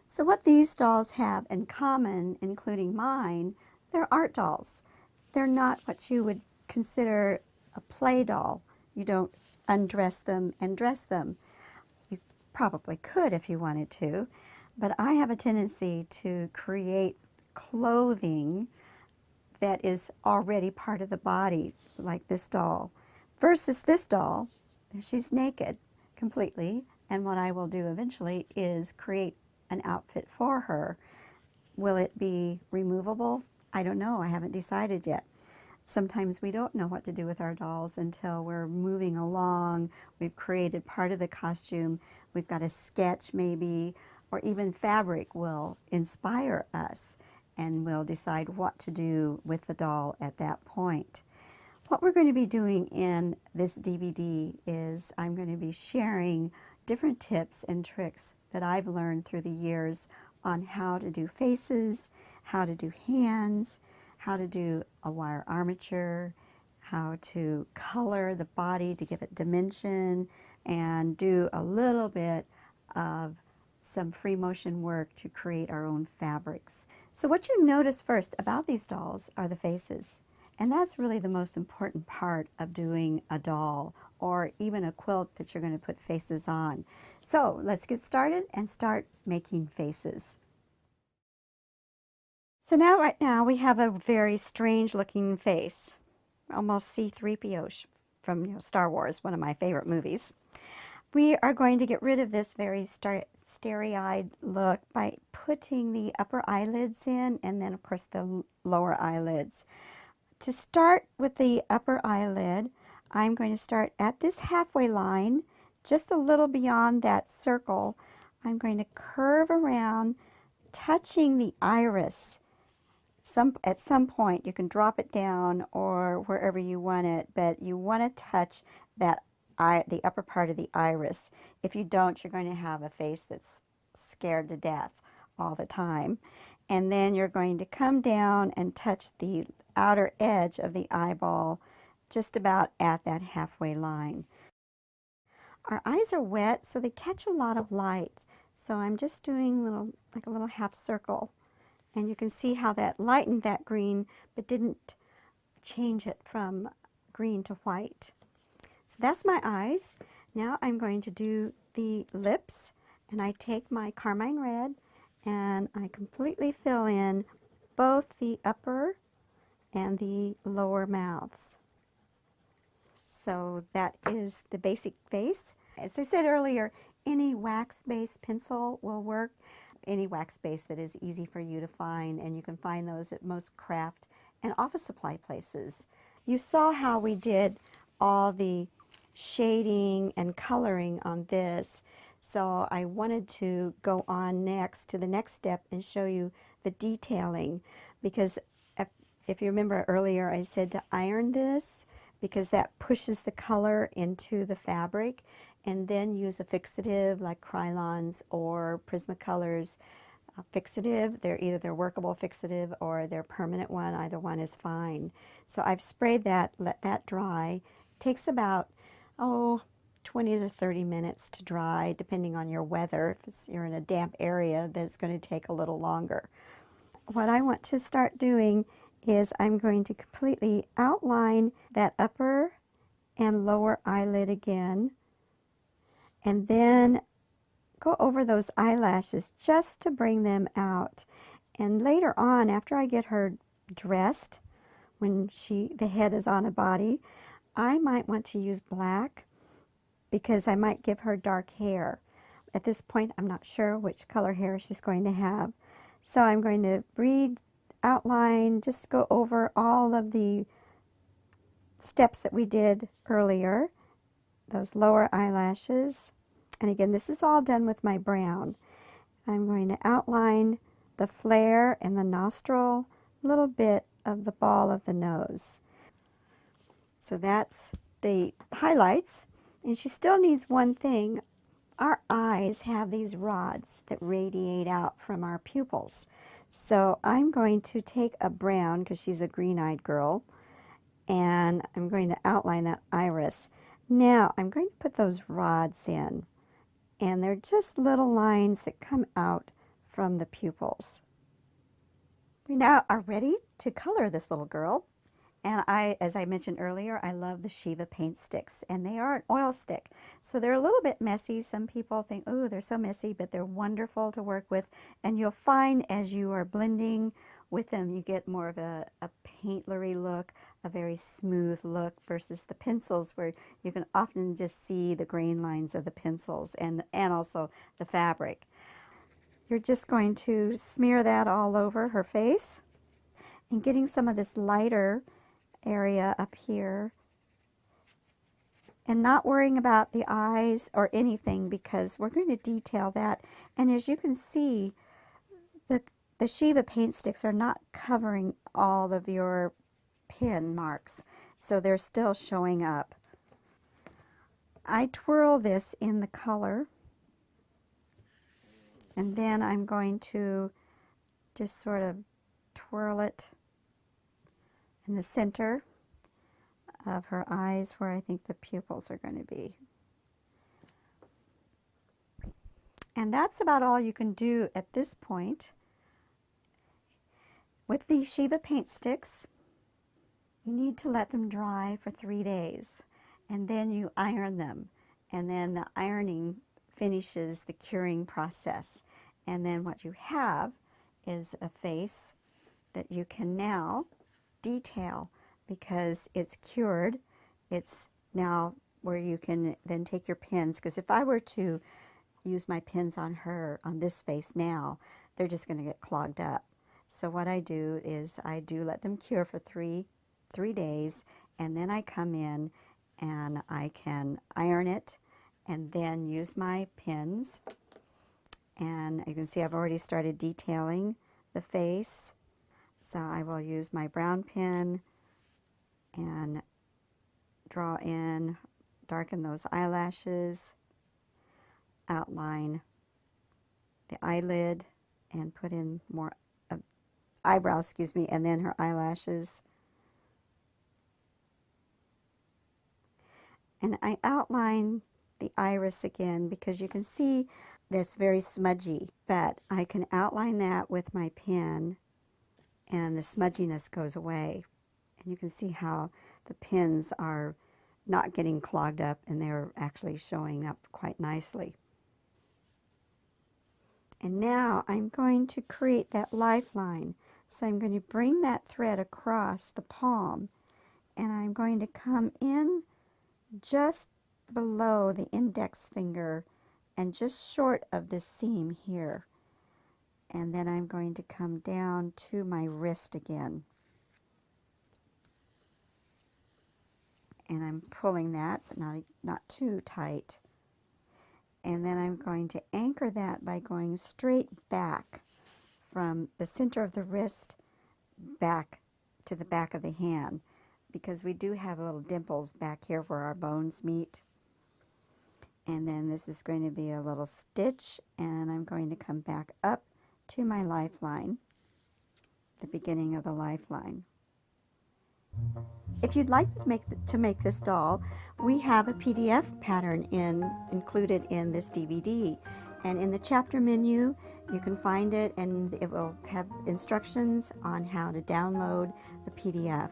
So what these dolls have in common, including mine, they're art dolls. They're not what you would consider a play doll. You don't undress them and dress them. You probably could if you wanted to, but I have a tendency to create clothing that is already part of the body, like this doll, versus this doll. She's naked completely, and what I will do eventually is create an outfit for her. Will it be removable? I don't know. I haven't decided yet. Sometimes we don't know what to do with our dolls until we're moving along. We've created part of the costume. We've got a sketch maybe, or even fabric will inspire us, and we'll decide what to do with the doll at that point. What we're going to be doing in this DVD is I'm going to be sharing different tips and tricks that I've learned through the years on how to do faces, how to do hands, how to do a wire armature, how to color the body to give it dimension, and do a little bit of some free motion work to create our own fabrics. So what you notice first about these dolls are the faces. And that's really the most important part of doing a doll or even a quilt that you're going to put faces on. So let's get started and start making faces. So right now we have a very strange looking face, almost C-3PO from Star Wars, one of my favorite movies. We are going to get rid of this very starry-eyed look by putting the upper eyelids in, and then of course the lower eyelids. To start with the upper eyelid, I'm going to start at this halfway line, just a little beyond that circle. I'm going to curve around, touching the iris. At some point you can drop it down or wherever you want it, but you want to touch the upper part of the iris. If you don't, you're going to have a face that's scared to death all the time. And then you're going to come down and touch the outer edge of the eyeball just about at that halfway line. Our eyes are wet, so they catch a lot of light. So I'm just doing like a little half circle. And you can see how that lightened that green, but didn't change it from green to white. So that's my eyes. Now I'm going to do the lips, and I take my carmine red and I completely fill in both the upper and the lower mouths. So that is the basic face. As I said earlier, any wax-based pencil will work. Any wax base that is easy for you to find, and you can find those at most craft and office supply places. You saw how we did all the shading and coloring on this, so I wanted to go on next to the next step and show you the detailing, because if you remember earlier I said to iron this because that pushes the color into the fabric, and then use a fixative like Krylons or Prismacolor's fixative. They're either their workable fixative or their permanent one. Either one is fine. So I've sprayed that, let that dry. It takes about 20 to 30 minutes to dry, depending on your weather. If you're in a damp area, that's going to take a little longer. What I want to start doing is I'm going to completely outline that upper and lower eyelid again, and then go over those eyelashes just to bring them out. And later on, after I get her dressed, when the head is on a body, I might want to use black because I might give her dark hair. At this point, I'm not sure which color hair she's going to have. So I'm going to outline, just go over all of the steps that we did earlier, those lower eyelashes. And again, this is all done with my brown. I'm going to outline the flare and the nostril, a little bit of the ball of the nose. So that's the highlights. And she still needs one thing. Our eyes have these rods that radiate out from our pupils. So I'm going to take a brown, because she's a green-eyed girl, and I'm going to outline that iris. Now I'm going to put those rods in, and they're just little lines that come out from the pupils. We now are ready to color this little girl. And as I mentioned earlier, I love the Shiva Paintstiks, and they are an oil stick. So they're a little bit messy. Some people think, oh, they're so messy, but they're wonderful to work with. And you'll find as you are blending with them, you get more of a paintlery look, a very smooth look versus the pencils where you can often just see the grain lines of the pencils and also the fabric. You're just going to smear that all over her face and getting some of this lighter area up here, and not worrying about the eyes or anything because we're going to detail that. And as you can see, the Shiva Paintsticks are not covering all of your pen marks, so they're still showing up. I twirl this in the color, and then I'm going to just sort of twirl it in the center of her eyes where I think the pupils are going to be. And that's about all you can do at this point. With the Shiva Paintsticks, you need to let them dry for 3 days, and then you iron them, and then the ironing finishes the curing process. And then what you have is a face that you can now detail because it's cured. It's now where you can then take your pens, because if I were to use my pens on her on this face now, they're just going to get clogged up. So what I do is I do let them cure for three days, and then I come in and I can iron it and then use my pens. And you can see I've already started detailing the face. So I will use my brown pen and draw in, darken those eyelashes, outline the eyelid, and put in more eyebrows, excuse me, and then her eyelashes. And I outline the iris again because you can see that's very smudgy, but I can outline that with my pen and the smudginess goes away. And you can see how the pens are not getting clogged up and they're actually showing up quite nicely. And now I'm going to create that lifeline. So I'm going to bring that thread across the palm, and I'm going to come in just below the index finger and just short of this seam here. And then I'm going to come down to my wrist again. And I'm pulling that, but not too tight. And then I'm going to anchor that by going straight back from the center of the wrist back to the back of the hand, because we do have little dimples back here where our bones meet. And then this is going to be a little stitch, and I'm going to come back up to my lifeline, the beginning of the lifeline. If you'd like to make this doll, we have a PDF pattern included in this DVD. And in the chapter menu, you can find it, and it will have instructions on how to download the PDF.